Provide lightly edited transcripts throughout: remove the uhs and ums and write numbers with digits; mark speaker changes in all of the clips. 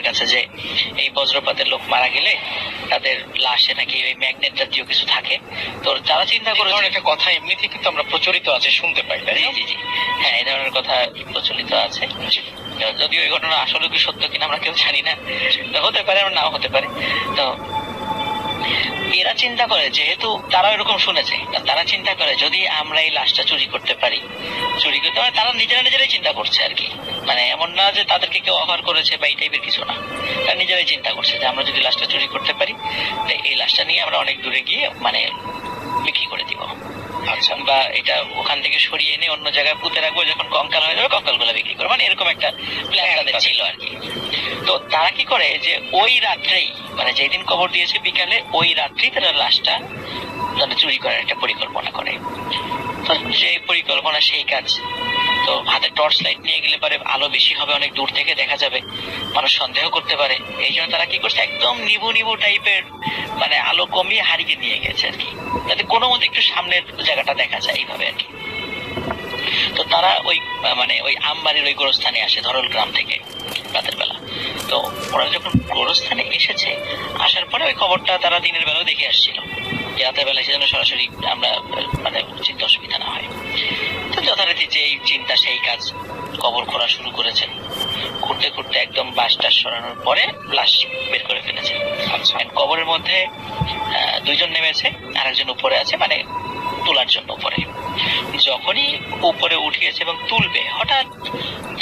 Speaker 1: কাছে যে এই বজ্রপাতের লোক মারা গেলে তাদের লাশে নাকি ওই ম্যাগনেট জাতীয় কিছু থাকে। তো তারা চিন্তা করে
Speaker 2: একটা কথা এমনিতে কিন্তু আমরা প্রচলিত আছে শুনতে পাই, তাই
Speaker 1: জি জি জি হ্যাঁ, এই ধরনের কথা প্রচলিত আছে। যদিও এই ঘটনা আসলে কি সত্য কিনা আমরা কেউ জানি না, হতে পারে আর নাও হতে পারে। তো এরা চিন্তা করে, যেহেতু তারা এরকম শুনেছে, তারা চিন্তা করে যদি আমরা এই লাশটা চুরি করতে পারি, চুরি করতে পারে, তারা নিজেরাই চিন্তা করছে আর কি। মানে এমন না যে তাদেরকে কেউ অফার করেছে বা এই টাইপের কিছু না, তারা নিজেরাই চিন্তা করছে যে আমরা যদি লাশটা চুরি করতে পারি, এই লাশটা নিয়ে আমরা অনেক দূরে গিয়ে মানে বিক্রি করে দিব। আচ্ছা, বা এটা ওখান থেকে সরিয়ে এনে অন্য জায়গায় পুঁতে রাখবো, যখন কঙ্কাল হয়ে যাবে কঙ্কাল গুলা বিক্রি করবো, মানে এরকম একটা প্ল্যান তাদের ছিল আর কি। তো তারা কি করে যে ওই রাত্রেই, মানে যেদিন কবর দিয়েছে বিকালে, ওই রাত্রেই তারা লাশটা চুরি করার একটা পরিকল্পনা করে। তো যে পরিকল্পনা সেই কাজ। তো হাতে টর্চ লাইট নিয়ে গেলে পারে আলো বেশি হবে, অনেক দূর থেকে দেখা যাবে, মানুষ সন্দেহ করতে পারে। এই জন্য তারা কি করছে, একদম নিভু নিভু টাইপের মানে আলো কমিয়ে হারিয়ে নিয়ে গেছে আর কি, যাতে কোনো মতে একটু সামনের জায়গাটা দেখা যায় এইভাবে আর কি। তো তারা ওই মানে ওই আমবাড়ির ওই গোরস্থানে আসে ধরল গ্রাম থেকে রাতের বেলা। তো ওরা যখন গোরস্থানে এসেছে, আসার পরে ওই খবরটা তারা দিনের বেলাও দেখে আসছিল, যে রাতের বেলা সেজন্য সরাসরি আমরা মানে চিন্তা অসুবিধা না হয়। তো যথারীতি যেই চিন্তা সেই কাজ, কবর খোঁড়া শুরু করেছে। খুঁড়তে খুঁড়তে একদম বাঁশটা সরানোর পরে লাশ বের করে ফেলেছে। আচ্ছা, কবরের মধ্যে দুইজন নেমেছে, আর একজন উপরে আছে, মানে তোলার জন্য উপরে। যখনই উপরে উঠিয়েছে এবং তুলবে, হঠাৎ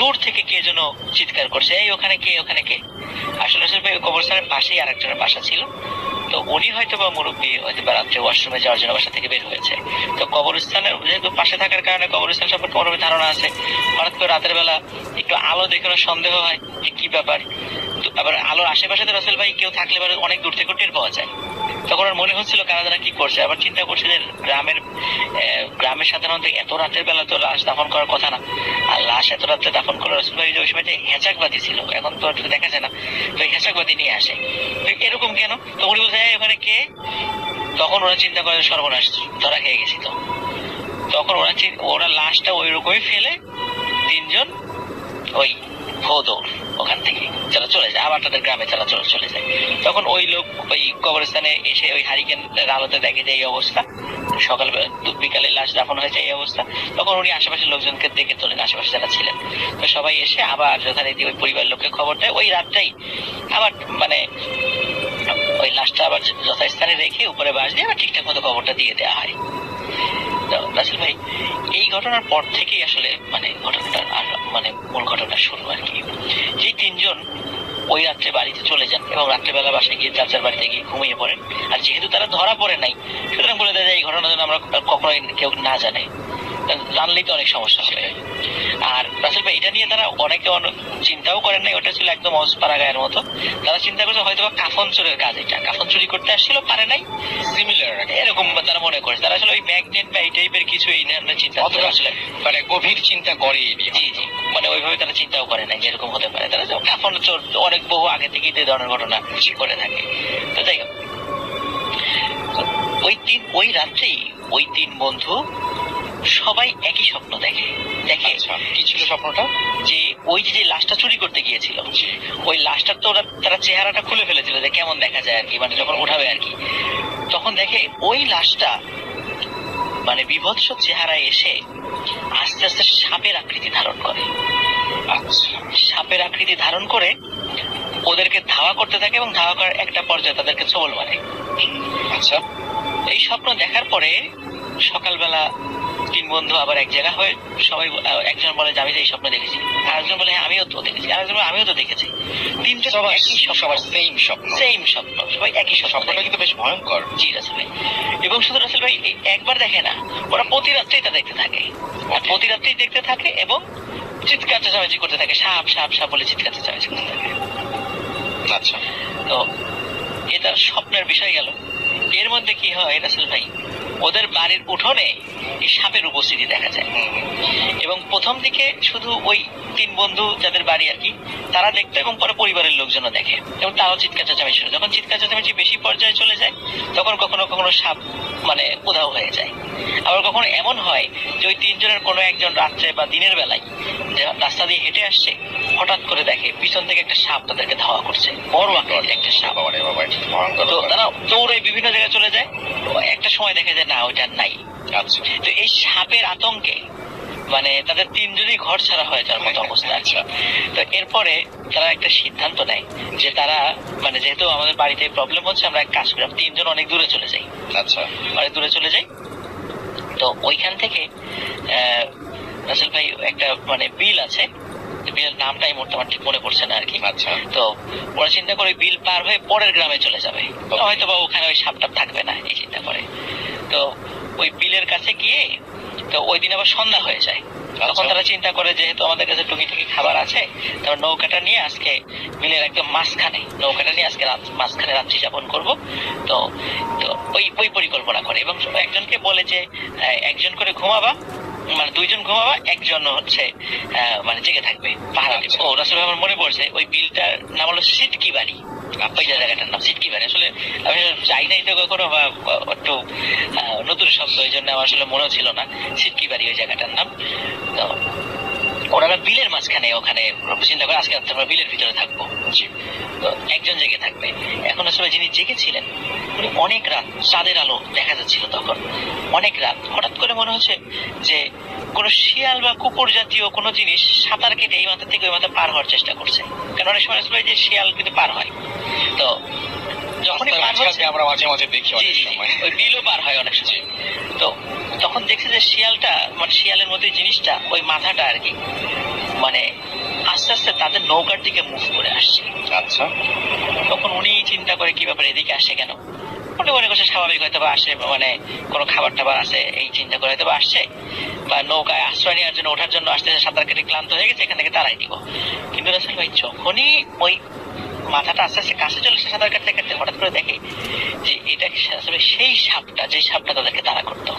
Speaker 1: দূর থেকে কে যেন চিৎকার করছে, এই ওখানে কে, ওখানে কে। আসলে কবরস্থানের পাশেই আরেকজনের বাসা ছিল। তো উনি হয়তো বা মুরব্বী, হয়তো বা রাত্রে ওয়াশরুমে যাওয়ার জন্য বাসা থেকে বের হয়েছে। তো কবরস্থানের যেহেতু পাশে থাকার কারণে কবরস্থান সম্পর্কে মোটামুটি ধারণা আছে। হঠাৎ করে রাতের বেলা একটু আলো দেখে সন্দেহ হয় যে কি ব্যাপার। আবার আলোর আশেপাশে তো রাসেল ভাই কেউ থাকলে পরে অনেক দূর থেকে টের পাওয়া যায়। তখন ওর মনে হচ্ছিল কারা যারা কি করছে। আবার চিন্তা করছে যে গ্রামের সাধারণত এত রাতের বেলা তো লাশ দাফন করার কথা না, আর লাশ এত রাত্রে দাফন করার রাসেল ভাই ওই সময় যে হেঁচাকবাতি ছিল, এখন তো দেখা যায় না, তো হেঁচাকবাতি নিয়ে আসে। এরকম কেন? তো উনি বলছে ওখানে কে। তখন ওরা চিন্তা করে সর্বনাশ, ধরা খেয়ে গেছি। তো তখন ওরা লাশটা ওই রকমই ফেলে তিনজন ওই দৌড় ওখান থেকে তারা চলে যায়, আবার তাদের গ্রামে তারা চলে যায়। তখন ওই লোক ওই কবরস্থানে এসে ওই হারিকেনের আলোতে দেখে যে এই অবস্থা, সকাল বিকালে লাশ দাফন হয়েছে এই অবস্থা। তখন উনি আশেপাশের লোকজনকে দেখে তোলেন, আশেপাশে যারা ছিলেন। তো সবাই এসে আবার যথারীতি ওই পরিবারের লোককে খবর দেয়। ওই রাতটাই আবার মানে ওই লাশটা আবার যথাস্থানে রেখে উপরে বাঁশ দিয়ে আবার ঠিকঠাক মতো খবরটা দিয়ে দেওয়া হয়। রাসেল ভাই, এই ঘটনার পর থেকেই আসলে মানে ঘটনাটা মানে মূল ঘটনা শুরু আর কি। যে তিনজন ওই রাত্রে বাড়িতে চলে যান এবং রাত্রেবেলা বাসায় গিয়ে চাচার বাড়িতে গিয়ে ঘুমিয়ে পড়েন। আর যেহেতু তারা ধরা পড়ে নাই, সুতরাং বলে দেয় এই ঘটনা যেন আমরা কখনোই কেউ না জানে, জানলেই তো অনেক সমস্যা হবে। আর রাসেল ভাই, এটা নিয়ে তারা অনেকে চিন্তাও করেন নাই, ওটা ছিল একদম অজপাড়া গায়ের মতো। তারা চিন্তা করছে হয়তো কাফন চোরের কাজ, এটা কাফন চুরি করতে আসছিল, পারে নাই, সিমিলার এরকম তারা মনে করে। তারা আসলে ওই ম্যাগনেট বা এই টাইপের কিছু এই ধরনের চিন্তা আসলে
Speaker 2: মানে গভীর চিন্তা করে।
Speaker 1: জি জি, মানে ওইভাবে তারা চিন্তাও করে নাই যে এরকম হতে পারে। তারা কাফন চোর অনেক বহু আগে থেকেই এই ধরনের ঘটনা করে থাকে। তো যাই হোক, ওই রাত্রেই ওই তিন বন্ধু সবাই একই স্বপ্ন দেখে।
Speaker 2: কি ছিল স্বপ্নটা?
Speaker 1: যে ওই যে লাশটা চুরি করতে গিয়েছিল, ওই লাশটার তো তারা চেহারাটা খুলে ফেলেছিল যে কেমন দেখা যায় আর কি, মানে যখন উঠাবে আর কি। তখন দেখে ওই লাশটা মানে বিভৎস চেহারায় এসে আস্তে আস্তে সাপের আকৃতি ধারণ করে। সাপের আকৃতি ধারণ করে ওদেরকে ধাওয়া করতে থাকে এবং ধাওয়া করার একটা পর্যায়ে তাদেরকে ছোবল মারে।
Speaker 2: আচ্ছা,
Speaker 1: এই স্বপ্ন দেখার পরে সকালবেলা তিন বন্ধু আবার এক জায়গা হয়ে সবাই, একজন বলে যে আমি এই স্বপ্ন দেখেছি, আরেকজন বলে হ্যাঁ আমিও তো দেখেছি, আরেকজন বলে আমিও তো দেখেছি। তিনজন
Speaker 2: সবার সেম স্বপ্ন,
Speaker 1: সবাই একই
Speaker 2: স্বপ্নটা কিন্তু বেশ ভয়ঙ্কর।
Speaker 1: জি রাসেল ভাই, এবং শুধু রাসেল ভাই একবার দেখে না, ওরা প্রতি রাত্রেই তা দেখতে থাকে, প্রতি রাত্রেই দেখতে থাকে এবং চিৎকার চেঁচামেচি করতে থাকে, সাপ সাপ সাপ বলে চিৎকার চেঁচামেচি করতে থাকে।
Speaker 2: আচ্ছা,
Speaker 1: তো এটা স্বপ্নের বিষয় গেল। এর মধ্যে কি হয় রাসেল ভাই, ওদের বাড়ির উঠোনে এই সাপের উপস্থিতি দেখা যায়।
Speaker 2: হুম, হুম।
Speaker 1: এবং প্রথম দিকে শুধু ওই 3 বন্ধু যাদের বাড়ি আর কি তারা দেখতো, এবং পরে পরিবারের লোকজনও দেখে, এবং তারাও চিৎকার চেঁচামেচি শুনে। যখন চিৎকার চেঁচামেচি বেশি পর্যায়ে চলে যায় তখন কখনো কখনো সাপ মানে উধাও হয়ে যায়। আবার কখনো এমন হয় যে ওই 3 জনের কোনো একজন রাত্রে বা দিনের বেলায় যে রাস্তা দিয়ে হেঁটে আসছে, হঠাৎ করে দেখে পিছন থেকে একটা সাপ তাদেরকে ধাওয়া করছে, বড় আকারের একটা সাপ।
Speaker 2: বাবারে বাবা, এটা তো ভয়ঙ্কর
Speaker 1: তো
Speaker 2: ব্যাপার।
Speaker 1: তারা দৌড়ে বিভিন্ন জায়গায় চলে যায়। তো একটা সময় দেখে যে না, ওইটা আর নাই।
Speaker 2: আচ্ছা
Speaker 1: তো এই সাপের আতঙ্কে মানে তাদের 3 জনই ঘর ছাড়া হয়ে যাওয়ার মতো অবস্থা।
Speaker 2: আচ্ছা
Speaker 1: তো এরপরে তারা একটা সিদ্ধান্ত নেয় যে তারা মানে যেহেতু আমাদের বাড়িতে প্রবলেম হচ্ছে, আমরা এক কাজ করি, 3 জন অনেক দূরে চলে যাই,
Speaker 2: আচ্ছা
Speaker 1: অনেক দূরে চলে যাই। তো ওইখান থেকে রাসেল ভাই একটা মানে বিল আছে, বিলের নামটাই মোটামুটি ঠিক মনে পড়ছে না আর কি।
Speaker 2: আচ্ছা
Speaker 1: তো ওরা চিন্তা করে ওই বিল পার হয়ে পরের গ্রামে চলে যাবে, তো হয়তো বা ওখানে ওই সাপটাপ থাকবে না এই চিন্তা করে। তো ওই বিলের কাছে গিয়ে, তো ওই দিন আবার সন্ধ্যা হয়ে যায়। তখন তারা চিন্তা করে যেহেতু আমাদের কাছে টুকিটাকি খাবার আছে, তারপর নৌকাটা নিয়ে আজকে বিলের একদম মাঝখানে, নৌকাটা নিয়ে আজকে মাঝখানে রাত্রি যাপন করব। তো তো ওই ওই পরিকল্পনা করে, এবং একজনকে বলে যে একজন করে ঘুমাবা, মানে 2 জন ঘুমাবা, একজন হচ্ছে মানে জেগে থাকবে পাহারা দিবে। ও রাসেল ভাই, আমার মনে পড়ছে ওই বিলটার নাম হলো সিটকি বাড়ি। ওই জায়গাটার নাম সিটকি বাড়ি। আসলে আমি যাই নাই তো কখনো, বা একটু নতুন শব্দ, ওই জন্য আমার আসলে মনেও ছিল না সিটকি বাড়ি ওই জায়গাটার নাম। তো ওনারা বিলের মাঝখানে ওখানে চিন্তা করে আজকে আমরা বিলের ভিতরে থাকবো। তো একজন জেগে থাকবে। এখন আসলে যিনি জেগেছিলেন উনি অনেক রাত, চাঁদের আলো দেখা যাচ্ছিল তখন, অনেক রাত। হঠাৎ করে মনে হচ্ছে যে কোন শিয়াল বা কুকুর জাতীয় কোনো জিনিস সাঁতার কেটে এই মাথা থেকে ওই মাথা পার হওয়ার চেষ্টা করছে। কারণ অনেক সময় আসলে যে শিয়াল কিন্তু পার হয়, তো যখনই পার হচ্ছে
Speaker 2: আমরা মাঝে মাঝে দেখি
Speaker 1: জি
Speaker 2: অনেক
Speaker 1: জি
Speaker 2: সময়।
Speaker 1: ওই বিলও পার হয় অনেক সময়। তো তখন দেখছে যে শিয়ালটা মানে শিয়ালের মধ্যে জিনিসটা ওই মাথাটা আর কি মানে আস্তে আস্তে তাদের নৌকার দিকে মুভ করে আসছে।
Speaker 2: আচ্ছা
Speaker 1: তখন উনি চিন্তা করে কি ব্যাপার, এদিকে আসছে কেন। মনে মনে করছে স্বাভাবিক হয়তো বা আসে, মানে কোনো খাবার টাবার আছে এই চিন্তা করে হয়তো বা আসছে, বা নৌকায় আশ্রয় নেওয়ার জন্য ওঠার জন্য আসতে, সাঁতার কেটে ক্লান্ত হয়ে গেছে, এখান থেকে তারাই দিব। কিন্তু রাসেল ভাই যখনই ওই মাথাটা আস্তে আস্তে কাছে চলে এসে সাঁতার কাটতে কাটতে হঠাৎ করে দেখে যে এটা আসলে সেই সাপটা, যে সাপটা তাদেরকে তাড়া করতো।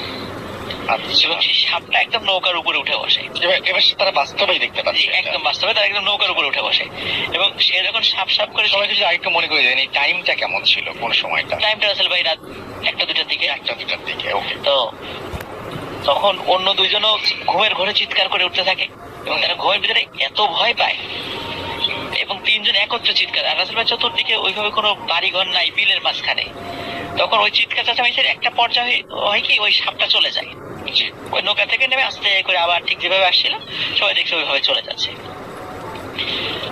Speaker 1: এবং সেই সাপটা একদম নৌকার উপরে উঠে বসে।
Speaker 2: এবার তারা বাস্তবেই দেখতে পাচ্ছে
Speaker 1: একদম বাস্তবে তারা একদম নৌকার উপরে উঠে বসে, এবং সে যখন সাপ সাপ করে
Speaker 2: সবাই যদি আরেকটু মনে করে দেন এই টাইমটা কেমন ছিল, কোন সময়টা?
Speaker 1: টাইমটা রাসেল ভাই রাত 1টা-2টার দিকে।
Speaker 2: 1টা-2টার দিকে, ওকে।
Speaker 1: তো তখন অন্য 2 জনও ঘুমের ঘরে চিৎকার করে উঠতে থাকে, এবং তারা ঘুমের ভিতরে এত ভয় পায়, এবং 3 জন একত্রে চিৎকার। আর রাসেল ভাই চতুর্দিকে ওইভাবে কোনো বাড়ি ঘর নাই, বিলের মাঝখানে। তখন ওই চিৎকার চেঁচামেচির একটা পর্যায়ে হয় কি ওই সাপটা চলে যায়। ওই নৌকা থেকে নেমে আস্তে করে আবার ঠিক যেভাবে আসছিল সবাই দেখছে ওইভাবে চলে যাচ্ছে।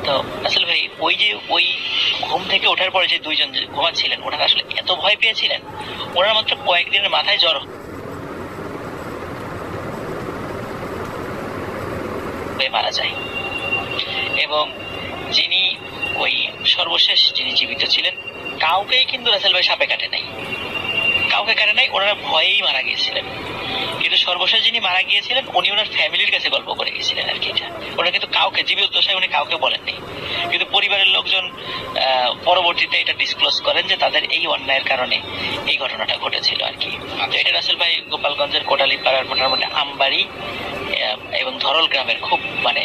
Speaker 1: তো আসলে ভাই ওই যে ওই ঘুম থেকে ওঠার পরে যে 2 জন ঘুমাচ্ছিলেন, ওনারা আসলে এত ভয় পেয়েছিলেন, ওনারা মাত্র কয়েকদিনের মাথায় জ্বর হয়ে মারা যায়। এবং যিনি ওই সর্বশেষ যিনি জীবিত ছিলেন, কাউকেই কিন্তু রাসেল ভাই সাপে কাটে নাই, কাউকে কাটে নাই, ওনারা ভয়েই মারা গিয়েছিলেন। কিন্তু সর্বশেষ যিনি মারা গিয়েছিলেন উনি ওনার ফ্যামিলির কাছে গল্প করে গেছিলেন আর কি। এটা ওনারা কিন্তু কাউকে, জীবিত দশায় উনি কাউকে বলেননি, কিন্তু পরিবারের লোকজন পরবর্তীতে এটা ডিসক্লোজ করেন যে তাদের এই অন্যায়ের কারণে এই ঘটনাটা ঘটেছিল আর কি। তো এটা রাসেল ভাই গোপালগঞ্জের কোটালীপাড়ার মোটামুটি আমবাড়ি এবং ধরল গ্রামের খুব মানে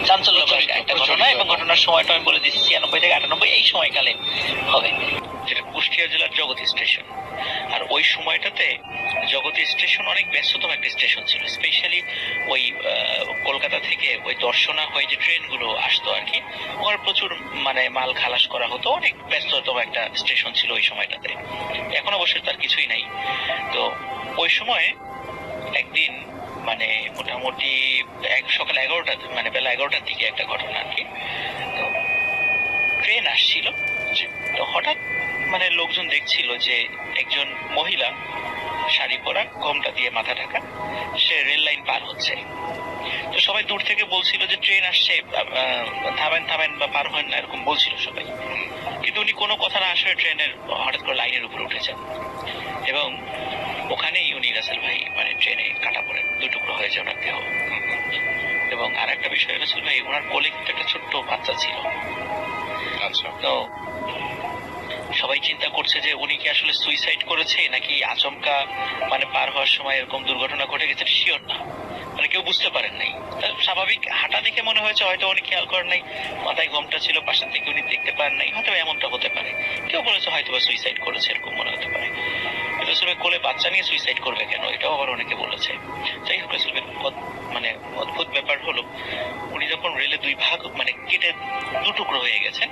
Speaker 1: চাঞ্চল্যকর একটা ঘটনা, এবং ঘটনার সময়টা আমি বলে দিচ্ছি 96 থেকে 98 এই সময়কালে হবে। যেটা কুষ্টিয়া জেলার জগতী স্টেশন। আর ওই সময়টাতে জগতী স্টেশন অনেক ব্যস্ততম একটা স্টেশন ছিল, স্পেশালি ওই কলকাতা থেকে ওই দর্শনা হয়ে যে ট্রেনগুলো আসতো আর কি, ওখানে প্রচুর মানে মাল খালাস করা হতো, অনেক ব্যস্ততম একটা স্টেশন ছিল ওই সময়টাতে। এখন অবশ্যই তার কিছুই নাই। তো ওই সময় একদিন মানে মোটামুটি সকাল 11টা মানে বেলা 11টার দিকে একটা ঘটনা আর কি। তো ট্রেন আসছিল, তো হঠাৎ মানে লোকজন দেখছিল যে একজন মহিলা শাড়ি পরা, ঘোমটা দিয়ে মাথা ঢাকা, সে রেল লাইন পার হচ্ছে। তো সবাই দূর থেকে বলছিল যে ট্রেন আসছে, থামেন থামেন বা পার হন না, এরকম বলছিল সবাই। কিন্তু উনি কোনো কথা না আসলে ট্রেনের হঠাৎ করে লাইনের উপরে উঠেছেন, এবং ওখানেই উনি রাসেল ভাই মানে ট্রেনে কাটা পড়েন, 2 টুকরো হয়ে যায় ওনার দেহ। এবং আর একটা বিষয় রাসেল ভাই, ওনার কোলে কিন্তু একটা ছোট্ট বাচ্চা ছিল।
Speaker 2: আচ্ছা
Speaker 1: তো সবাই চিন্তা করছে যে উনি কি আসলে সুইসাইড করেছে নাকি আচমকা মানে পার হওয়ার সময় এরকম দুর্ঘটনা ঘটে গেছে, শিওর না, মানে কেউ বুঝতে পারেন নাই। স্বাভাবিক হাঁটা দেখে মনে হয়েছে হয়তো উনি খেয়াল করেন নাই, মাথায় ঘোমটা ছিল, পাশের থেকে উনি দেখতে পারেন নাই, হয়তো এমনটা হতে পারে। কেউ বলেছে হয়তো বা সুইসাইড করেছে, এরকম মনে হতে পারে। কিন্তু আসলে কোলে বাচ্চা নিয়ে সুইসাইড করবে কেন, এটাও আবার অনেকে বলেছে। যাই হোক, আসলে মানে অদ্ভুত ব্যাপার হলো উনি যখন রেলে দুই ভাগ মানে কেটে দুটুকরো হয়ে গেছেন,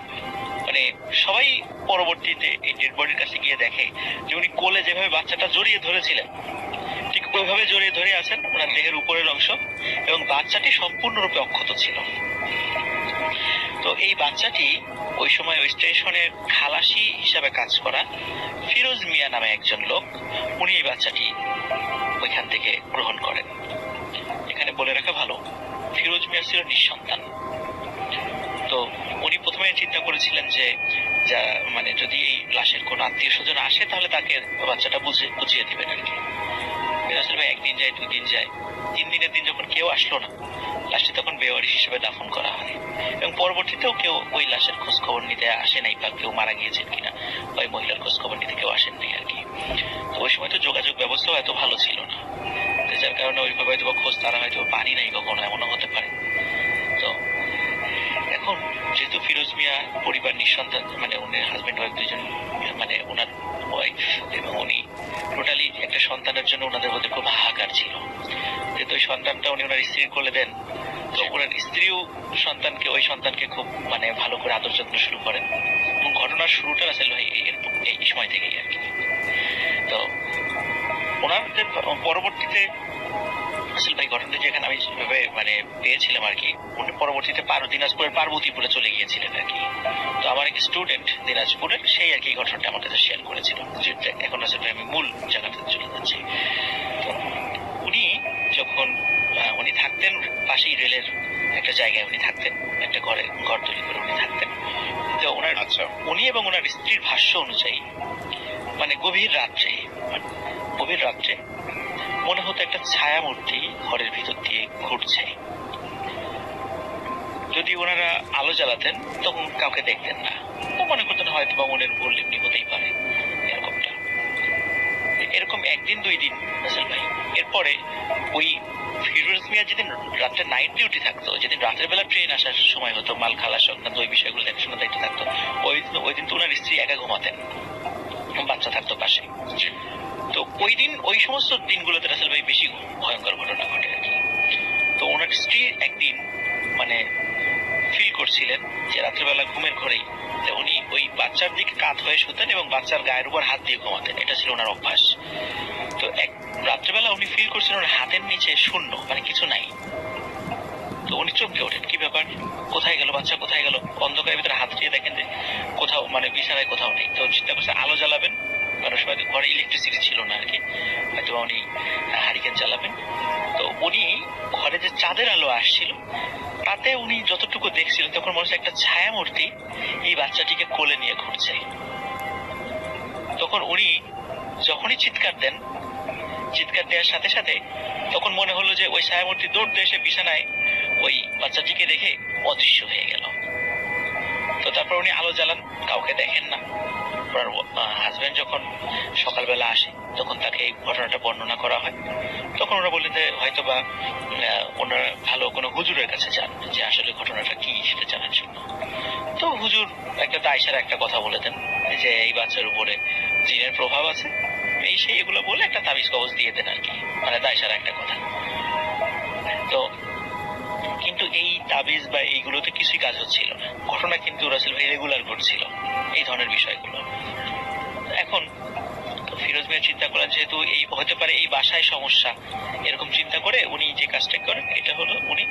Speaker 1: মানে সবাই পরবর্তীতে এই ডেড বডির কাছে গিয়ে দেখে যে উনি কোলে যেভাবে বাচ্চাটা জড়িয়ে ধরেছিলেন ঠিক ওইভাবে জড়িয়ে ধরে আছেন ওনার দেহের উপরের অংশ, এবং বাচ্চাটি সম্পূর্ণরূপে অক্ষত ছিল। তো এই বাচ্চাটি ওই সময় ওই স্টেশনের খালাসি হিসাবে কাজ করা ফিরোজ মিয়া নামে একজন লোক, উনি এই বাচ্চাটি ওইখান থেকে গ্রহণ করেন। এখানে বলে রাখা ভালো, ফিরোজ মিয়া ছিল নিঃসন্তান। তো উনি প্রথমে চিন্তা করেছিলেন যে যা মানে যদি এই লাশের কোন আত্মীয় স্বজন আসে তাহলে তাকে বাচ্চাটা বুঝিয়ে দিবেন আর কি। আসলে একদিন যায়, 2 দিন যায়, 3 দিনের দিন যখন কেউ আসলো না, লাশটি তখন বেওয়ারিশ হিসেবে দাফন করা হয়। এবং পরবর্তীতেও কেউ ওই লাশের খোঁজ খবর নিতে আসে নাই, বা কেউ মারা গিয়েছেন কিনা ওই মহিলার খোঁজ খবর নিতে কেউ আসেন নাই আর কি। তো ওই সময় তো যোগাযোগ ব্যবস্থাও এত ভালো ছিল না, যার কারণে ওইভাবে হয়তো খোঁজ তারা হয়তো পানি নাই কখনো, এমনও হতে পারে। তো এখন যেহেতু ফিরোজ মিয়া পরিবার নিঃসন্তান, মানে উনি হাজবেন্ড ওয়াইফ দুইজন, মানে ওনার ওয়াইফ এবং উনি টোটালি একটা সন্তানের জন্য ওনাদের মধ্যে খুব হাহাকার ছিল। যেহেতু ওই সন্তানটা উনি ওনার স্ত্রীর কোলে দেন, তো ওনার স্ত্রীও ওই সন্তানকে খুব মানে ভালো করে আদর যত্ন শুরু করেন, এবং ঘটনার শুরুটা আসলে এই সময় থেকেই আর কি। তো ওনাদের পরবর্তীতে আসলে ভাই ঘটনাটা যেখানে আমি যেভাবে মানে পেয়েছিলাম আর কি, উনি পরবর্তীতে দিনাজপুরের পার্বতীপুরে চলে গিয়েছিলেন আর কি। তো আমার এক স্টুডেন্ট দিনাজপুরের, সেই আর কি এই ঘটনাটা আমার কাছে শেয়ার করেছিল। এখন আসলে আমি মূল জায়গাতে চলে যাচ্ছি। তো উনি যখন উনি থাকতেন পাশেই রেলের একটা জায়গায়, উনি থাকতেন একটা ঘর তৈরি করে উনি থাকতেন। তো ওনার উনি এবং ওনার স্ত্রীর ভাষ্য অনুযায়ী মানে গভীর রাত্রে মনে হতো একটা ছায়া মূর্তি ঘরের ভিতর দিয়ে ঘুরছে। যদি ওনারা আলো জ্বালাতেন তখন কাউকে দেখতেন না, তো মনে করতেন হয়তো বা মনের ভুল এমনি হতেই পারে এরকমটা। এরকম 1-2 দিন রাসেল ভাই। এরপরে ওই ফিরোজ মিয়া যেদিন রাত্রে নাইট ডিউটি থাকতো, যেদিন রাতের বেলা ট্রেন আসার সময় হতো, মাল খালা সংক্রান্ত ওই বিষয়গুলো দেখাশোনার দায়িত্ব থাকতো, ওই দিন তো ওনার স্ত্রী একা ঘুমাতেন, বাচ্চা থাকতো পাশে। তো ওই সমস্ত দিনগুলোতে রাসেল ভাই বেশি ভয়ঙ্কর ঘটনা ঘটে আর কি। তো ওনার স্ত্রী একদিন মানে ফিল করছিলেন যে রাত্রেবেলা ঘুমের ঘরেই উনি ওই বাচ্চার দিকে কাত হয়ে শুতেন এবং বাচ্চার গায়ের উপর হাত দিয়ে ঘুমাতেন, এটা ছিল ওনার অভ্যাস। তো রাত্রেবেলা উনি ফিল করছিলেন ওনার হাতের নিচে শূন্য, মানে কিছু নাই। তো উনি চমকে ওঠেন, কি ব্যাপার, কোথায় গেল বাচ্চা, কোথায় গেল? অন্ধকারের ভিতরে হাত দিয়ে দেখেন যে কোথাও মানে বিছানায় কোথাও নেই। তো চিন্তা করছে আলো জ্বালাবেন, কারণ সময় ঘরে ইলেকট্রিসিটি ছিল না আর কি, হয়তো উনি হারিকেন চালাবেন। তো উনি ঘরে যে চাঁদের আলো আসছিল তাতে উনি যতটুকু দেখছিলেন তখন মনে হচ্ছে একটা ছায়া মূর্তি এই বাচ্চাটিকে কোলে নিয়ে ঘুরছে। তখন উনি যখনই চিৎকার দেওয়ার সাথে সাথে তখন মনে হলো যে ওই ছায়ামূর্তি দৌড়তে এসে বিছানায় ওই বাচ্চাটিকে রেখে অদৃশ্য হয়ে গেল। তো তারপর উনি আলো জ্বালান, কাউকে দেখেন না। ওনার হাজবেন্ড যখন সকালবেলা আসে তখন তাকে এই ঘটনাটা বর্ণনা করা হয়। তখন ওরা বললেন যে হয়তো বা ওনারা ভালো কোনো হুজুরের কাছে যান, যে আসলে ঘটনাটা কি সেটা জানার জন্য। তো হুজুর একটা দায়সারা একটা কথা বলে দেন যে এই বাচ্চার উপরে জিনের প্রভাব আছে, এই সেই এগুলো বলে একটা তাবিজ কবজ দিয়ে দেন আর কি, মানে দায়সারা একটা কথা। তো কিন্তু এই তাবিজ বা এইগুলোতে কিছুই কাজ হচ্ছিল না, ঘটনা কিন্তু রাসেল ভাই রেগুলার ঘটছিল এই ধরনের বিষয়গুলো। এখন ফিরোজ মিয়া চিন্তা করেন যেহেতু এই হতে পারে এই বাসায় সমস্যা, এরকম চিন্তা করে উনি যে কাজটা করেন এটা হলো উনি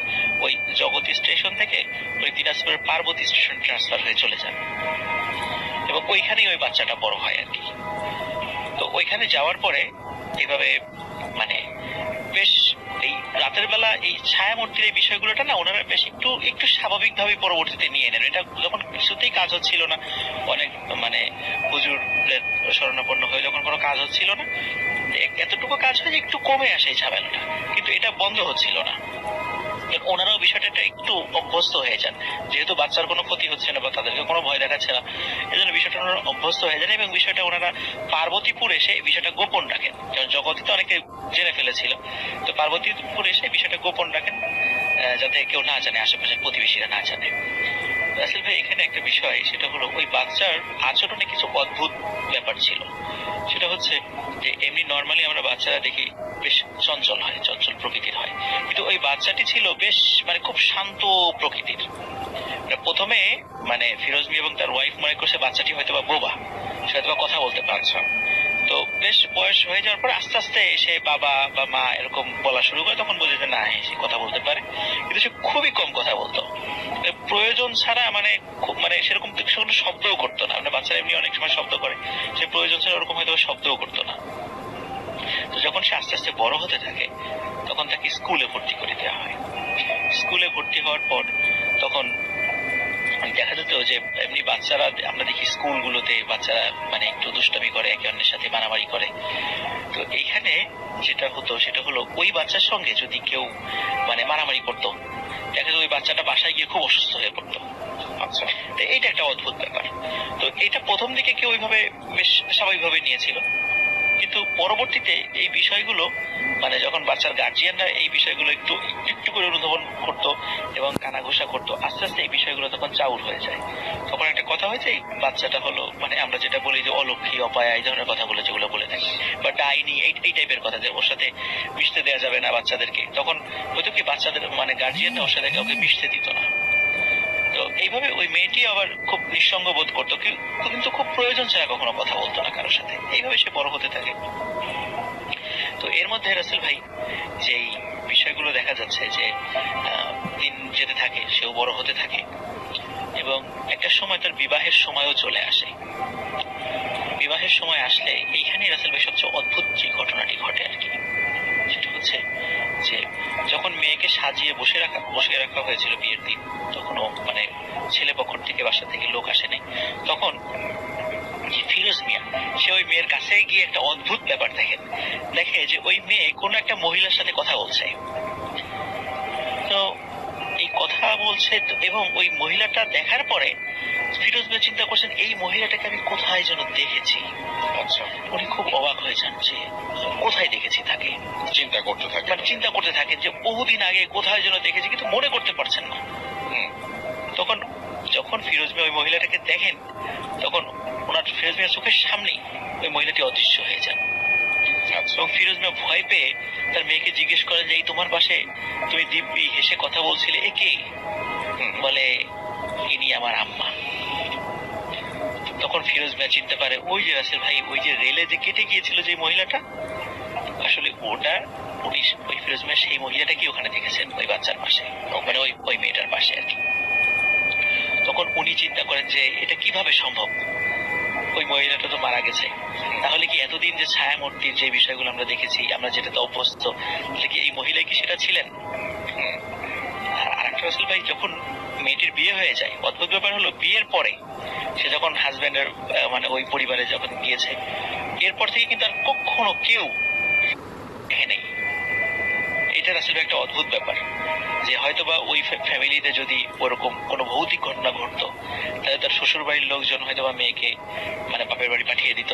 Speaker 1: ওই জগতী স্টেশন থেকে ওই দিনাজপুরের পার্বতী স্টেশন ট্রান্সফার হয়ে চলে যান, এবং ওইখানেই ওই বাচ্চাটা বড় হয় আর কি। তো ওইখানে যাওয়ার পরে এইভাবে মানে বেশ এই রাতের বেলা এই ছায়ামূর্তির এই বিষয়গুলোটা না ওনারা বেশ একটু স্বাভাবিকভাবে পরবর্তীতে নিয়ে নেন। এটা যখন কিছুতেই কাজ হচ্ছিল না, অনেক মানে হুজুরের শরণাপন্ন হয়ে যখন কোনো কাজ হচ্ছিল না, এতটুকু কাজ হয় যে একটু কমে আসে এই ঝামেলাটা, কিন্তু এটা বন্ধ হচ্ছিল না। ওনারাও বিষয়টা একটু অভ্যস্ত হয়ে যান, যেহেতু বাচ্চার কোনো ক্ষতি হচ্ছে না বা তাদেরকে কোনো ভয় দেখাচ্ছে না, এই জন্য বিষয়টা ওনারা অভ্যস্ত হয়ে যান এবং বিষয়টা ওনারা পার্বতীপুর এসে বিষয়টা গোপন রাখেন। কারণ জগতে তো অনেকে জেনে ফেলেছিল, তো পার্বতীপুর এসে বিষয়টা গোপন রাখেন, যাতে কেউ না জানে, আশেপাশের প্রতিবেশীরা না জানে। রাসেল ভাই, এখানে একটা বিষয়, সেটা হলো ওই বাচ্চার আচরণে কিছু অদ্ভুত ব্যাপার ছিল। সেটা হচ্ছে যে এমনি নর্মালি আমরা বাচ্চারা দেখি বেশ চঞ্চল হয়, চঞ্চল প্রকৃতির হয়, কিন্তু ওই বাচ্চাটি ছিল বেশ মানে খুব শান্ত প্রকৃতির। প্রথমে মানে ফিরোজ মিয়া এবং তার ওয়াইফ মনে করছে বাচ্চাটি হয়তো বা বোবা, সে হয়তো বা কথা বলতে পারছে। তো বেশ বয়স হয়ে যাওয়ার পর আস্তে আস্তে সে বাবা বা মা এরকম বলা শুরু করে, তখন বোঝে যে না, সে কথা বলতে পারে, কিন্তু সে খুবই কম কথা বলতো, প্রয়োজন ছাড়া মানে খুব মানে সেরকম কোনো শব্দও করতো না। মানে বাচ্চারা এমনি অনেক সময় শব্দ করে, সে প্রয়োজন ছাড়া ওরকম হয়তো শব্দও করতো না। তো যখন সে আস্তে আস্তে বড় হতে থাকে, তখন তাকে স্কুলে ভর্তি করে দেওয়া হয়। স্কুলে ভর্তি হওয়ার পর তখন দেখা যেত যে এমনি বাচ্চারা, আমরা দেখি স্কুলগুলোতে বাচ্চারা মানে একটু দুষ্টামি করে, একে অন্যের সাথে মারামারি করে। তো এইখানে যেটা হতো সেটা হলো ওই বাচ্চার সঙ্গে যদি কেউ মানে মারামারি করতো, দেখা যেত ওই বাচ্চাটা বাসায় গিয়ে খুব অসুস্থ হয়ে পড়তো। আচ্ছা, তো এইটা একটা অদ্ভুত ব্যাপার। তো এটা প্রথম দিকে কেউ ওইভাবে বেশ স্বাভাবিকভাবে নিয়েছিল, কিন্তু পরবর্তীতে এই বিষয়গুলো মানে যখন বাচ্চার গার্জিয়ানরা এই বিষয়গুলো একটু একটু করে অনুধাবন করতো এবং কানাঘুষা করতো, আস্তে আস্তে এই বিষয়গুলো তখন চাউর হয়ে যায়। তখন একটা কথা হয়েছে, এই বাচ্চাটা হলো মানে আমরা যেটা বলি যে অলক্ষী, অপায়া, এই ধরনের কথাগুলো যেগুলো বলে থাকি, বা ডাইনি, এই টাইপের কথা, যে ওর সাথে মিশতে দেওয়া যাবে না বাচ্চাদেরকে। তখন হয়তো কি বাচ্চাদের মানে গার্জিয়ানরা ওর সাথে কাউকে মিশতে দিত না। তো এইভাবে ওই মেয়েটি আবার খুব নিঃসঙ্গ বোধ করতো, কিন্তু খুব প্রয়োজন ছাড়া কখনো কথা বলতো না কারোর সাথে। এইভাবে সে বড় হতে থাকে। তো এর মধ্যে রাসেল ভাই, যেই বিষয়গুলো দেখা যাচ্ছে যে দিন যেতে থাকে, সেও বড় হতে থাকে এবং একটা সময় তার বিবাহের সময়ও চলে আসে। বিবাহের সময় আসলে এইখানে রাসেল ভাই সবচেয়ে অদ্ভুত যে ঘটনাটি ঘটে আর কি, সেটা হচ্ছে যে যখন মেয়েকে সাজিয়ে বসিয়ে রাখা হয়েছিল বিয়ের দিন, তখনও মানে ছেলে পক্ষ থেকে বাসা থেকে লোক আসেনি, তখন ফিরোজ মিয়া সে ওই মেয়ের কাছে গিয়ে একটা অদ্ভুত ব্যাপার দেখে যে ওই মেয়ে কোনো একটা মহিলার সাথে কথা বলছে। তো এই কথা বলছে এবং ওই মহিলাটা দেখার পরে ফিরোজ মিয়া চিন্তা করছেন, এই মহিলাটাকে আমি কোথায় যেন দেখেছি। আচ্ছা, উনি খুব অবাক হয়ে যান যে কোথায় দেখেছি তাকে। চিন্তা করতে থাকেন যে বহুদিন আগে কোথায় যেন দেখেছি, কিন্তু মনে করতে পারছেন না। তখন যখন ফিরোজ মিয়া ওই মহিলাটাকে দেখেন, তখন ওনার ফিরোজ মিয়ার চোখের সামনেই ওই মহিলাটি অদৃশ্য হয়ে যান। এবং ফিরোজ মিয়া ভয় পেয়ে তার মেয়েকে জিজ্ঞেস করেন যে এই তোমার পাশে তুমি দিব্যি হেসে কথা বলছিলে, এ কে? বলে ইনি আমার আম্মা। তখন ফিরোজ মিয়া চিনতে পারে, ওই যে রাসেল ভাই, ওই যে রেলে যে কেটে গিয়েছিল যে মহিলাটা, আসলে ওটা উনি ওই ফিরোজ মিয়া সেই মহিলাটাকে ওখানে দেখেছেন ওই বাচ্চার পাশে, মানে ওই মেয়েটার পাশে আর কি। তখন উনি চিন্তা করেন যে এটা কিভাবে সম্ভব, ওই মহিলাটা তো মারা গেছে, তাহলে কি এতদিন যে ছায়ামূর্তির যে বিষয়গুলো আমরা দেখেছি, আমরা যেটাতে অভ্যস্ত, তাহলে কি এই মহিলাই কি সেটা ছিলেন? আর একটা রাসেল ভাই, যখন মেয়েটির বিয়ে হয়ে যায়, অদ্ভুত ব্যাপার হলো বিয়ের পরে সে যখন হাজবেন্ডের মানে ওই পরিবারে যখন গিয়েছে, এরপর থেকে কিন্তু আর কখনো কেউ দেখে নেই। এটা আসলে একটা অদ্ভুত ব্যাপার যে হয়তোবা ওই ফ্যামিলিতে যদি ওরকম কোনো ভৌতিক ঘটনা ঘটতো, তাহলে তার শ্বশুর বাড়ির লোকজন হয়তোবা মেয়েকে মানে বাপের বাড়ি পাঠিয়ে দিত,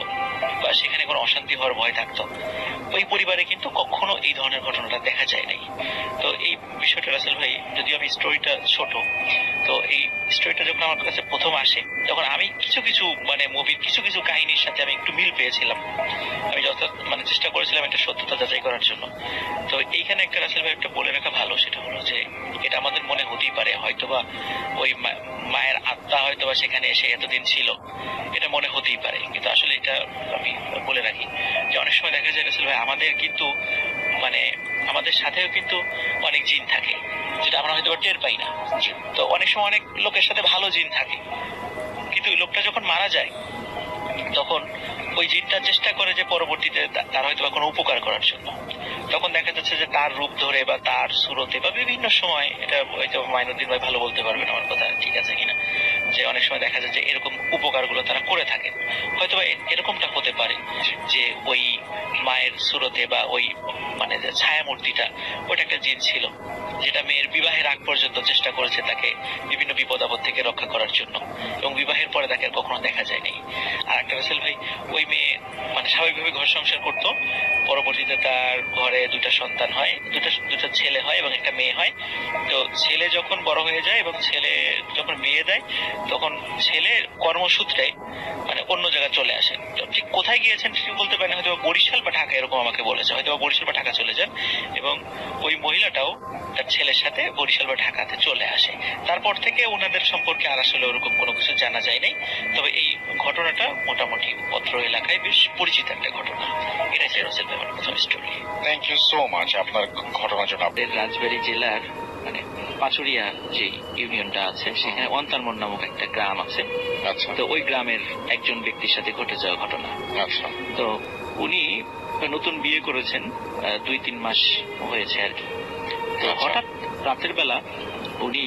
Speaker 1: বা সেখানে কোনো অশান্তি হওয়ার ভয় থাকতো। ওই পরিবারে কিন্তু কখনো এই ধরনের ঘটনাটা দেখা যায় নাই। তো এই বিষয়টা রাসেল ভাই, যদিও আমি স্টোরিটা ছোট, তো এই স্টোরিটা যখন আমার কাছে প্রথম আসে, তখন আমি কিছু কিছু মানে মুভির কিছু কিছু কাহিনীর সাথে আমি একটু মিল পেয়েছিলাম। আমি যত মানে চেষ্টা করেছিলাম একটা সত্যতা যাচাই করার জন্য। তো এইখানে একটা রাসেল ভাই একটা বলে রাখা ভালো, সেটা হলো যে এটা আমাদের মনে হতেই পারে হয়তোবা ওই মায়ের আত্মা হয়তোবা সেখানে এসে এতদিন ছিল, এটা মনে হতেই পারে, কিন্তু আসলে এটা আমি বলে রাখি যে অনেক সময় দেখা যায় রাসেল ভাই, আমাদের কিন্তু মানে আমাদের সাথেও কিন্তু অনেক জিন থাকে, যেটা আমরা হয়তো টের পাই না। তো অনেক সময় অনেক লোকের সাথে ভালো জিন থাকে, কিন্তু ওই লোকটা যখন মারা যায়, তখন ওই জিনটা চেষ্টা করে যে পরবর্তীতে তার হয়তো কোনো উপকার করার জন্য। তখন দেখা যাচ্ছে যে তার রূপ ধরে বা তার সুরতে বা বিভিন্ন সময়, এটা হয়তো মাইনুদ্দিন ভাই ভালো বলতে পারবেন আমার কথা ঠিক আছে কিনা, যে অনেক সময় দেখা যায় যে এরকম উপকারগুলো তারা করে থাকেন। হয়তো এরকমটা হতে পারে যে ওই মায়ের সুরতে বা ওই মানে যে ছায়া মূর্তিটা, ওটা একটা জিন ছিল যেটা মেয়ের বিবাহের আগ পর্যন্ত চেষ্টা করেছে তাকে বিভিন্ন বিপদ আপদ থেকে রক্ষা করার জন্য, এবং বিবাহের পরে তাকে আর কখনো দেখা যায়নি। আর একটা রাসেল ভাই, ওই মেয়ে মানে স্বাভাবিকভাবে ঘর সংসার করতো, পরবর্তীতে তার ঘরে দুটা সন্তান হয়, দুটা ছেলে হয় এবং একটা মেয়ে হয়। তো ছেলে যখন বড় হয়ে যায় এবং ছেলে যখন বিয়ে দেয়, তখন ছেলের কর্মসূত্রে মানে অন্য জায়গায় চলে আসেন। তো ঠিক কোথায় গিয়েছেন ঠিক বলতে পারেন, হয়তো বরিশাল বা ঢাকা, এরকম আমাকে বলেছে, হয়তো বরিশাল বা ঢাকা চলে যান, এবং ওই মহিলাটাও তার ছেলের সাথে বরিশাল বা ঢাকাতে চলে আসে। তারপর থেকে ওনাদের সম্পর্কে আর আসলে ওরকম কোনো কিছু জানা যায় নাই। তবে এই ঘটনাটা মোটামুটি অত্র এলাকায় বেশ পরিচিত একটা ঘটনা। এটাই ছিল রাসেল ভাই আমার প্রথম স্টোরি।
Speaker 2: থ্যাংক ইউ সো মাচ আপনার ঘটনার জন্য।
Speaker 1: আমাদের রাজবাড়ী জেলার মানে পাচুরিয়া যে ইউনিয়নটা আছে, সেখানে অন্তারমন নামক একটা গ্রাম আছে।
Speaker 2: আচ্ছা
Speaker 1: তো ওই গ্রামের একজন ব্যক্তির সাথে ঘটে যাওয়া ঘটনা।
Speaker 2: আচ্ছা
Speaker 1: তো উনি নতুন বিয়ে করেছেন, 2-3 মাস হয়েছে আর কি। তো
Speaker 2: আচ্ছা।
Speaker 1: হঠাৎ রাতের বেলা উনি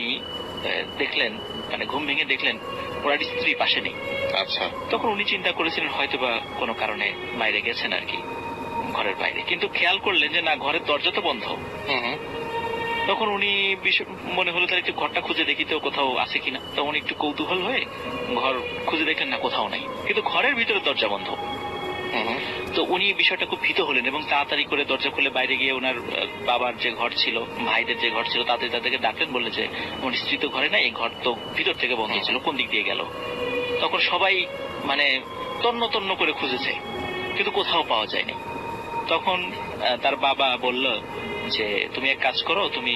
Speaker 1: দেখলেন, মানে ঘুম ভেঙে দেখলেন ওনার স্ত্রী পাশে নেই।
Speaker 2: আচ্ছা
Speaker 1: তখন উনি চিন্তা করেছিলেন হয়তো বা কোনো কারণে বাইরে গেছেন আর কি, ঘরের বাইরে, কিন্তু খেয়াল করলেন যে না, ঘরের দরজা তো বন্ধ।
Speaker 2: হুম হুম
Speaker 1: তখন উনি মনে হলো তার একটু ঘরটা খুঁজে দেখি তো কোথাও আছে কিনা। তখন একটু কৌতূহল হয়ে ঘর খুঁজে দেখলেন, না কোথাও নাই, কিন্তু ঘরের ভিতরে দরজা বন্ধ।
Speaker 2: হুম হুম
Speaker 1: তো উনি বিষয়টা খুব ভীত হলেন এবং তাড়াতাড়ি করে দরজা খুলে বাইরে গিয়ে ওনার বাবার যে ঘর ছিল, ভাইদের যে ঘর ছিল, তাদেরকে ডাকলেন, বললেন যে আমার স্ত্রী তো ঘরে নাই, এই ঘর তো ভিতর থেকে বন্ধ ছিল, কোন দিক দিয়ে গেল। তখন সবাই মানে তন্ন তন্ন করে খুঁজেছে, কিন্তু কোথাও পাওয়া যায়নি। তখন তার বাবা বলল যে তুমি এক কাজ করো, তুমি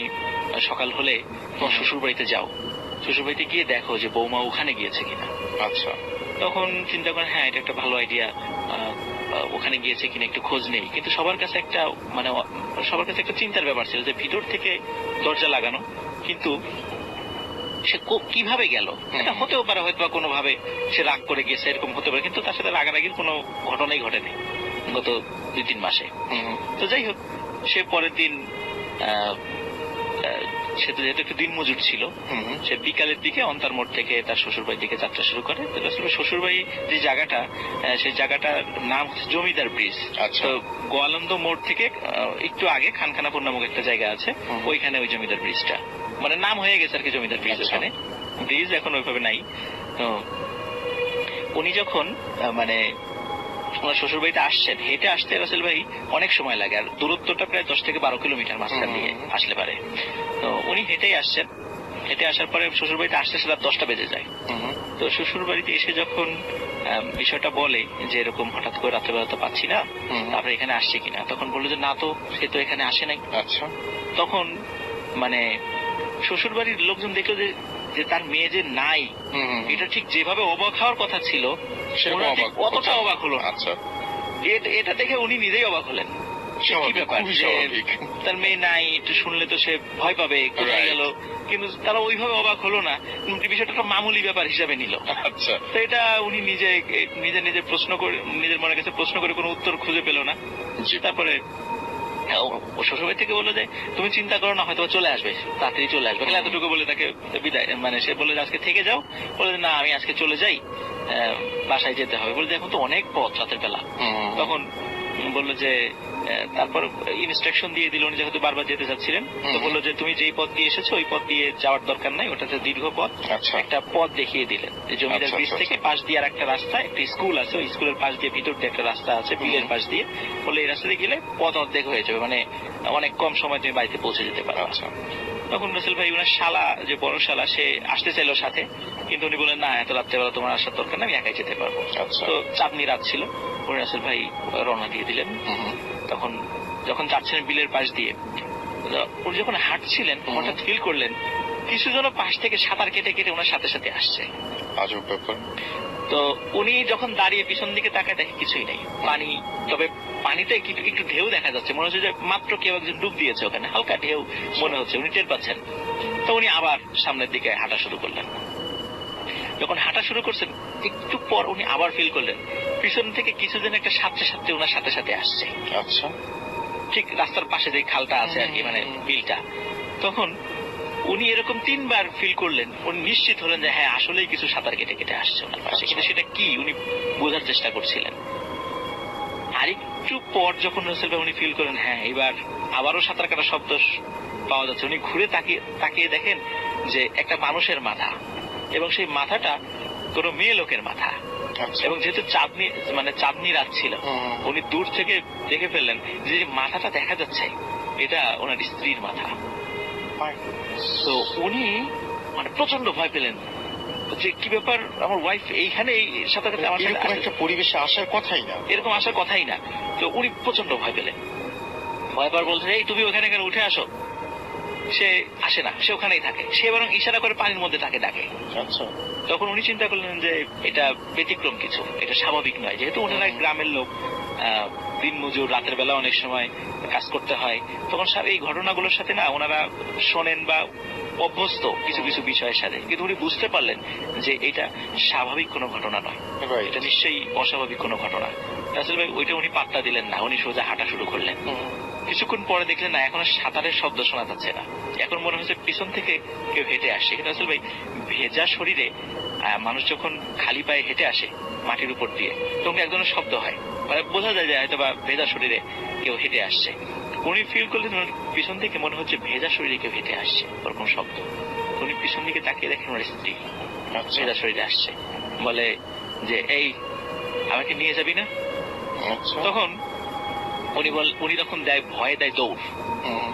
Speaker 1: সকাল হলে তোমার শ্বশুর বাড়িতে যাও, শ্বশুর বাড়িতে গিয়ে দেখো যে বৌমা ওখানে গিয়েছে কিনা।
Speaker 2: আচ্ছা
Speaker 1: তখন চিন্তা করেন হ্যাঁ, এটা একটা ভালো আইডিয়া, ওখানে গিয়েছে কিনা একটু খোঁজ নেই। কিন্তু সবার কাছে একটা মানে সবার কাছে একটা চিন্তার ব্যাপার ছিল যে ভিতর থেকে দরজা লাগানো, কিন্তু সে কিভাবে গেল, এটা হতেও পারে হয়তো বা কোনো ভাবে সে রাগ করে গেছে, এরকম হতে পারে, কিন্তু তার সাথে রাগারাগির কোনো ঘটনাই ঘটেনি গত 2-3 মাসে।
Speaker 2: হুম হুম
Speaker 1: তো যাই হোক, সে পরের দিন সে তো যেহেতু একটু দিন মজুর ছিল,
Speaker 2: হুম হুম
Speaker 1: সে বিকালের দিকে অন্তারমোড় থেকে তার শ্বশুর বাড়ির দিকে যাত্রা শুরু করে। তো আসলে শ্বশুর বাড়ি যে জায়গাটা, সেই জায়গাটার নাম হচ্ছে জমিদার ব্রিজ।
Speaker 2: আচ্ছা।
Speaker 1: তো গোয়ালন্দ মোড় থেকে একটু আগে খানখানাপুর নামক একটা জায়গা আছে,
Speaker 2: হুম।
Speaker 1: ওইখানে ওই জমিদার ব্রিজটা, মানে নাম হয়ে গেছে আর কি জমিদার ব্রিজ।
Speaker 2: আচ্ছা।
Speaker 1: ওখানে ব্রিজ এখন ওইভাবে নাই। তো উনি যখন মানে ওনার শ্বশুর বাড়িতে আসছেন, হেঁটে আসতে রাসেল ভাই অনেক সময় লাগে, আর দূরত্বটা প্রায় 10 থেকে 12 কিলোমিটার মাঝখান দিয়ে আসলে পারে। তো উনি হেঁটেই আসছেন, হেঁটে আসার পরে শ্বশুর বাড়িতে আসতে রাত 10টা বেজে যায়।
Speaker 2: হুম হুম
Speaker 1: তো শ্বশুর বাড়িতে এসে যখন বিষয়টা বলে যে এরকম হঠাৎ করে রাত্রেবেলা তো পাচ্ছি না,
Speaker 2: হুম।
Speaker 1: তারপরে এখানে আসছে কিনা, তখন বললো যে না তো, সে তো এখানে আসে নাই।
Speaker 2: আচ্ছা
Speaker 1: তখন মানে শ্বশুর বাড়ির লোকজন দেখলো যে যে তার মেয়ে যে নাই,
Speaker 2: হুম হুম
Speaker 1: এটা ঠিক যেভাবে অবাক হওয়ার কথা ছিল,
Speaker 2: সেরকম
Speaker 1: ওরা ঠিক
Speaker 2: অবাক
Speaker 1: অতটা অবাক হলো না।
Speaker 2: আচ্ছা
Speaker 1: এটা দেখে উনি নিজেই অবাক হলেন। কি
Speaker 2: স্বাভাবিক,
Speaker 1: ব্যাপার
Speaker 2: খুবই
Speaker 1: যে
Speaker 2: স্বাভাবিক।
Speaker 1: তার মেয়ে নাই, একটু শুনলে তো সে ভয় পাবে, কোথায়
Speaker 2: Right.
Speaker 1: গেল, কিন্তু তারা ওইভাবে অবাক হলো না, বিষয়টা একটা মামুলি ব্যাপার হিসাবে নিল।
Speaker 2: আচ্ছা
Speaker 1: তো এটা উনি নিজে প্রশ্ন করে, নিজের মনের কাছে প্রশ্ন করে কোনো উত্তর খুঁজে পেল না।
Speaker 2: জি
Speaker 1: তারপরে ও শ্বশুরবাড়ি থেকে বললো যে তুমি চিন্তা করো না, হয়তো চলে আসবে, তাড়াতাড়ি চলে আসবে, তাহলে এতটুকু বলে তাকে বিদায়, মানে সে বলে আজকে থেকে যাও, বলে না আমি আজকে চলে যাই, বাসায় যেতে হবে। বলে এখন তো অনেক পথ রাতের বেলা।
Speaker 2: হুম
Speaker 1: তখন বললো যে তারপর ইনস্ট্রাকশন দিয়ে দিল, উনি যেহেতু বারবার যেতে চাচ্ছিলেন, তো বললো যে তুমি যেই পথ দিয়ে এসেছো ওই পথ দিয়ে যাওয়ার দরকার নাই, ওটাতে দীর্ঘ পথ।
Speaker 2: আচ্ছা
Speaker 1: একটা পথ দেখিয়ে দিলেন যে জমিদার
Speaker 2: আচ্ছা,
Speaker 1: ব্রিজ
Speaker 2: আচ্ছা,
Speaker 1: থেকে পাশ দিয়ে আর একটা রাস্তা, একটা স্কুল আছে, ওই স্কুলের পাশ দিয়ে ভিতর দিয়ে একটা রাস্তা আছে, বিলের পাশ দিয়ে, বলে এই রাস্তা দিয়ে গেলে পথ অর্ধেক হয়ে যাবে, মানে অনেক কম সময় তুমি বাড়িতে পৌঁছে যেতে পারো।
Speaker 2: আচ্ছা
Speaker 1: তখন রাসেল ভাই ওনার শালা, যে বড় শালা, সে আসতে চাইলো সাথে, কিন্তু উনি বললেন না, এত রাত্রেবেলা তোমার আসার দরকার না, আমি একাই যেতে পারবো।
Speaker 2: আচ্ছা
Speaker 1: তো চাঁদনি রাত ছিল, উনি রাসেল ভাই রওনা দিয়ে দিলেন।
Speaker 2: হুম হুম
Speaker 1: তখন যখন যাচ্ছিলেন বিলের পাশ দিয়ে, উনি যখন হাঁটছিলেন হঠাৎ ফিল করলেন কিছু জন পাশ থেকে সাঁতার কেটে কেটে ওনার সাথে সাথে আসছে।
Speaker 2: আজব ব্যাপার।
Speaker 1: তো উনি যখন দাঁড়িয়ে পিছন দিকে তাকায় দেখে কিছুই নেই, পানি, তবে পানিতে একটু ঢেউ দেখা যাচ্ছে, মনে হচ্ছে যে মাত্র কেউ একজন ডুব দিয়েছে ওখানে, হালকা ঢেউ মনে হচ্ছে, উনি টের পাচ্ছেন। তো উনি আবার সামনের দিকে হাঁটা শুরু করলেন। যখন হাঁটা শুরু করছেন একটু পর উনি আবার ফিল করলেন পিছন থেকে কিছুজন একটা সাথে সাথে ওনার সাথে সাথে আসছে,
Speaker 2: আচ্ছা
Speaker 1: ঠিক রাস্তার পাশে যে খালটা আছে আর কি, মানে বিলটা। তখন উনি এরকম 3 বার ফিল করলেন, উনি নিশ্চিত হলেন যে হ্যাঁ আসলেই কিছু সাঁতার কেটে কেটে আসছে ওনার পাশে,
Speaker 2: আচ্ছা।
Speaker 1: কিন্তু সেটা কি উনি বোঝার চেষ্টা করছিলেন। আরেকটু পর যখন রাসেল ভাই উনি ফিল করেন হ্যাঁ এবার আবারও সাঁতার কাটা শব্দ পাওয়া যাচ্ছে, উনি ঘুরে তাকিয়ে তাকিয়ে দেখেন যে একটা মানুষের মাথা, এবং সেই মাথাটা কোনো মেয়ে লোকের মাথা।
Speaker 2: আচ্ছা।
Speaker 1: এবং যেহেতু চাঁদনি রাত ছিল, উনি দূর থেকে দেখে ফেললেন যে যে মাথাটা দেখা যাচ্ছে এটা ওনার স্ত্রীর মাথা। তো উনি প্রচন্ড ভয় পেলেন যে কি ব্যাপার, আমার ওয়াইফ এইখানে এই সাথে সাথে আমার সাথে
Speaker 2: এরকম
Speaker 1: আসছে।
Speaker 2: একটা পরিবেশে আসার কথাই না।
Speaker 1: এরকম আসার কথাই না। তো উনি প্রচন্ড ভয় পেলেন, ভয় পাওয়ার বলছেন এই তুমি ওখানে কেন উঠে আসো। সে আসে না, সে ওখানেই থাকে, সে বরং ইশারা করে পানির মধ্যে তাকে ডাকে।
Speaker 2: আচ্ছা।
Speaker 1: তখন উনি চিন্তা করলেন যে এটা ব্যতিক্রম কিছু, এটা স্বাভাবিক নয়, যেহেতু ওনারা গ্রামের লোক, দিন মজুর, রাতের বেলা অনেক সময় কাজ করতে হয়, তখন এই ঘটনাগুলোর সাথে না ওনারা শোনেন বা অভ্যস্ত কিছু কিছু বিষয়ের সাথে, কিন্তু উনি বুঝতে পারলেন যে এটা স্বাভাবিক কোনো ঘটনা নয়,
Speaker 2: Right.
Speaker 1: এটা নিশ্চয়ই অস্বাভাবিক কোনো ঘটনা। রাসেল ভাই ওইটা উনি পাত্তা দিলেন না, উনি সোজা হাঁটা শুরু করলেন। কিছুক্ষণ পরে দেখলেন না এখন আর সাঁতারের শব্দ শোনা যাচ্ছে না, এখন মনে হচ্ছে পিছন থেকে কেউ হেঁটে আসছে। কিন্তু আসলে ভাই ভেজা শরীরে মানুষ যখন খালি পায়ে হেঁটে আসে মাটির উপর দিয়ে তখন এক ধরনের শব্দ হয়, মানে বোঝা যায় যে হয়তো বা ভেজা শরীরে কেউ হেঁটে আসছে। উনি ফিল করলেন ওনার পিছন থেকে মনে হচ্ছে ভেজা শরীরে কেউ হেঁটে আসছে, ওরকম শব্দ। উনি পিছন দিকে তাকিয়ে দেখেন ওনার স্ত্রী
Speaker 2: আচ্ছা।
Speaker 1: ভেজা শরীরে আসছে, বলে যে এই আমাকে নিয়ে যাবি না।
Speaker 2: আচ্ছা।
Speaker 1: তখন উনি তখন দেয় ভয়ে দেয় দৌড়।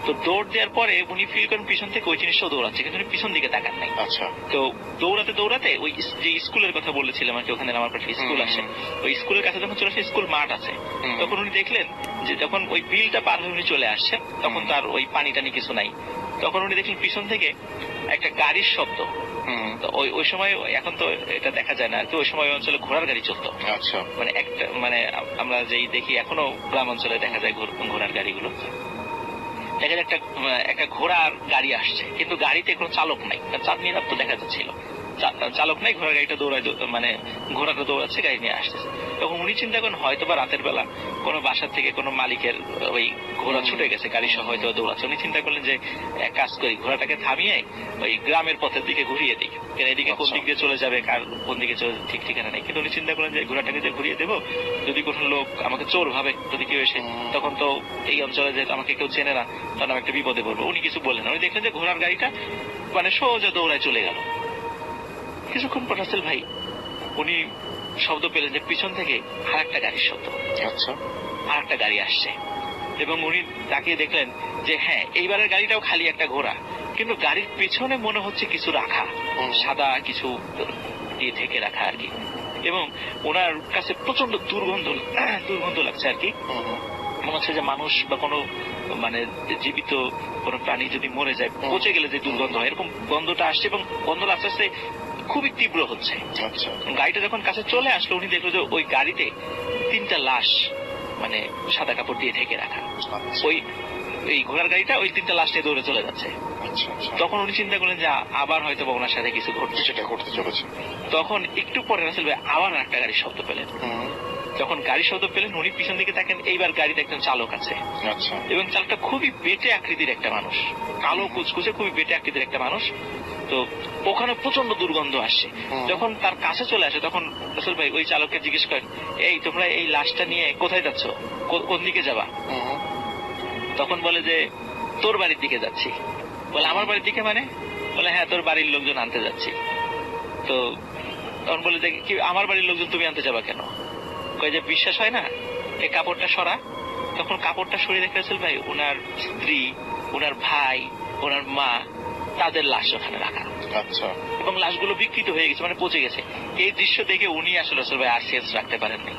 Speaker 1: তো দৌড় দেওয়ার পরে উনি ফিল করেন পিছন থেকে ওই জিনিসটাও দৌড়াচ্ছে, কিন্তু উনি পিছন দিকে তাকান নাই।
Speaker 2: আচ্ছা।
Speaker 1: তো দৌড়াতে দৌড়াতে ওই যে স্কুলের কথা বলেছিলাম আর কি, ওখানে আমার পাশে স্কুল আসে, ওই স্কুলের কাছে যখন চলে আসে স্কুল মাঠ আছে, তখন উনি দেখলেন যে যখন ওই বিলটা পার হয়ে উনি চলে আসছে তখন তার ওই পানি টানি কিছু নাই। তখন উনি দেখলেন পিছন থেকে একটা গাড়ির শব্দ। তো ওই সময়, এখন তো এটা দেখা যায় না, তো ওই সময় ওই অঞ্চলে ঘোড়ার গাড়ি চলতো।
Speaker 2: আচ্ছা।
Speaker 1: মানে একটা আমরা যেই দেখি এখনো গ্রাম অঞ্চলে দেখা যায় ঘোড়ার গাড়িগুলো, দেখা যায় একটা ঘোড়ার গাড়ি আসছে, কিন্তু গাড়িতে কোনো চালক নাই, চাঁদনি রাত তো দেখা যাচ্ছিল, চালক নাই, ঘোড়ার গাড়িটা দৌড়ায়, ঘোড়াটা দৌড়াচ্ছে, গাড়ি নিয়ে আসতেছে। তখন উনি চিন্তা করেন হয়তো বা রাতের বেলা কোনো বাসার থেকে কোনো মালিকের ওই ঘোড়া ছুটে গেছে, গাড়ি সহ হয়তো দৌড়াচ্ছে। উনি চিন্তা করলেন যে এক কাজ করি, ঘোড়াটাকে থামিয়ে ওই গ্রামের পথের দিকে ঘুরিয়ে দিই, এদিকে কোন দিক দিয়ে চলে যাবে, কার কোন দিকে চলে ঠিক ঠিকানা নেই। কিন্তু উনি চিন্তা করলেন যে ঘোড়াটাকে যে ঘুরিয়ে দেবো, যদি কোনো লোক আমাকে চোর ভাবে, যদি কেউ এসে, তখন তো এই অঞ্চলে যেহেতু আমাকে কেউ চেনে না, তখন আমি একটা বিপদে পড়বো। উনি কিছু বললেন না, উনি দেখলেন যে ঘোড়ার গাড়িটা সোজা দৌড়ায় চলে গেল। কিছুক্ষণ পর রাসেল ভাই উনি শব্দ পেলেন যে পিছন থেকে আর একটা গাড়ির শব্দ,
Speaker 2: আচ্ছা।
Speaker 1: আর একটা গাড়ি আসছে, এবং উনি তাকিয়ে দেখলেন যে হ্যাঁ এইবারের গাড়িটাও খালি একটা ঘোড়া, কিন্তু গাড়ির পেছনে মনে হচ্ছে কিছু রাখা, সাদা কিছু দিয়ে ঢেকে রাখা আর কি, এবং ওনার কাছে প্রচন্ড দুর্গন্ধ লাগছে আর কি। মনে হচ্ছে যে মানুষ বা কোনো জীবিত কোনো প্রাণী যদি মরে যায়, পচে গেলে যে দুর্গন্ধ হয়, এরকম গন্ধটা আসছে, এবং গন্ধটা আস্তে আস্তে খুবই তীব্র হচ্ছে।
Speaker 2: আচ্ছা।
Speaker 1: গাড়িটা যখন কাছে চলে আসলো, উনি দেখলো যে ওই গাড়িতে 3টা লাশ সাদা কাপড় দিয়ে ঢেকে রাখা। ওই এই ঘোড়ার গাড়িটা ওই 3টা লাশ নিয়ে দৌড়ে চলে যাচ্ছে।
Speaker 2: আচ্ছা।
Speaker 1: তখন উনি চিন্তা করলেন যে আবার হয়তো বা ওনার সাথে কিছু ঘটছে।
Speaker 2: সেটা করতে চলেছে।
Speaker 1: তখন একটু পরে রাসেল ভাই আবার একটা গাড়ির শব্দ পেলেন। যখন গাড়ির শব্দ পেলেন উনি পিছন দিকে তাকেন, এইবার গাড়িতে একজন চালক আছে,
Speaker 2: আচ্ছা।
Speaker 1: এবং চালকটা খুবই বেটে আকৃতির একটা মানুষ, কালো কুচকুচে খুবই বেটে আকৃতির একটা মানুষ। তো ওখানে প্রচন্ড দুর্গন্ধ আসছে। যখন তার কাছে চলে আসে তখন রাসেল ভাই ওই চালককে জিজ্ঞেস করেন, এই তোমরা এই লাশটা নিয়ে কোথায় যাচ্ছ, কোন দিকে যাবা? তখন বলে যে তোর বাড়ির দিকে যাচ্ছি। বলে আমার বাড়ির দিকে মানে? বলে হ্যাঁ তোর বাড়ির লোকজন আনতে যাচ্ছি। তো তখন বলে যে কি আমার বাড়ির লোকজন তুমি আনতে যাবা কেন? কয়ে যে বিশ্বাস হয় না, এই কাপড়টা সরা। তখন কাপড়টা সরিয়ে দেখে রাসেল ভাই ওনার স্ত্রী, ওনার ভাই, ওনার মা, তাদের লাশ ওখানে রাখা।
Speaker 2: আচ্ছা।
Speaker 1: এবং লাশগুলো বিকৃত হয়ে গেছে, পচে গেছে। এই দৃশ্য দেখে উনি আসলে রাসেল ভাই আর সেন্স রাখতে পারেননি,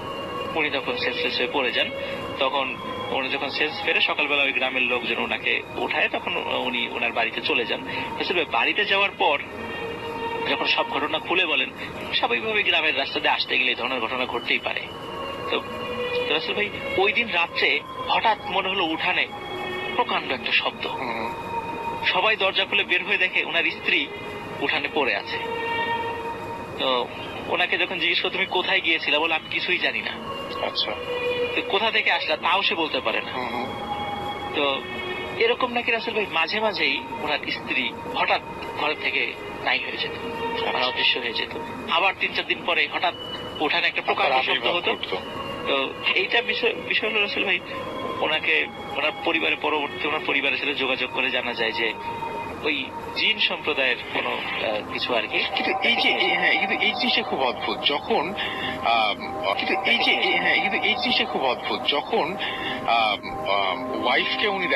Speaker 1: উনি তখন সেন্সলেস হয়ে পড়ে যান। তখন উনি যখন সেন্স ফেরে সকালবেলা ওই গ্রামের লোকজন ওনাকে উঠায়, তখন উনি ওনার বাড়িতে চলে যান। রাসেল ভাই বাড়িতে যাওয়ার পর যখন সব ঘটনা খুলে বলেন, স্বাভাবিকভাবে গ্রামের রাস্তা দিয়ে আসতে গেলে এই ধরনের ঘটনা ঘটতেই পারে। তো রাসেল ভাই ওই দিন রাত্রে হঠাৎ মনে হলো উঠানে প্রকাণ্ড একটা শব্দ। সবাই দরজা খুলে বের হয়ে দেখে ওনার স্ত্রী উঠানে পড়ে আছে। তো ওনাকে যখন জিজ্ঞেস করো তুমি কোথায় গিয়েছিলে, বলে আমি কিছুই জানি না।
Speaker 2: আচ্ছা।
Speaker 1: কোথা থেকে আসলা তাও সে বলতে পারে না। তো এরকম নাকি রাসেল ভাই মাঝে মাঝেই ওনার স্ত্রী হঠাৎ ঘর থেকে নাই হয়ে যেত, মানে অদৃশ্য হয়ে যেত। আবার 3-4 দিন পরে হঠাৎ উঠানে একটা প্রকাণ্ড শব্দ হতো। তো এইটা বিষয় হলো রাসেল ভাই, ওনাকে ওনার পরিবারের পরবর্তী ওনার পরিবারের সাথে যোগাযোগ করে জানা যায় যে ওই জিন সম্প্রদায়ের কোনো কিছু আর কি।
Speaker 2: কিন্তু এই যে হ্যাঁ, কিন্তু এই জিনিসটা খুব অদ্ভুত যখন কিন্তু এই যে হ্যাঁ, কিন্তু এই জিনিসটা খুব অদ্ভুত যখন ওয়াইফকে উনি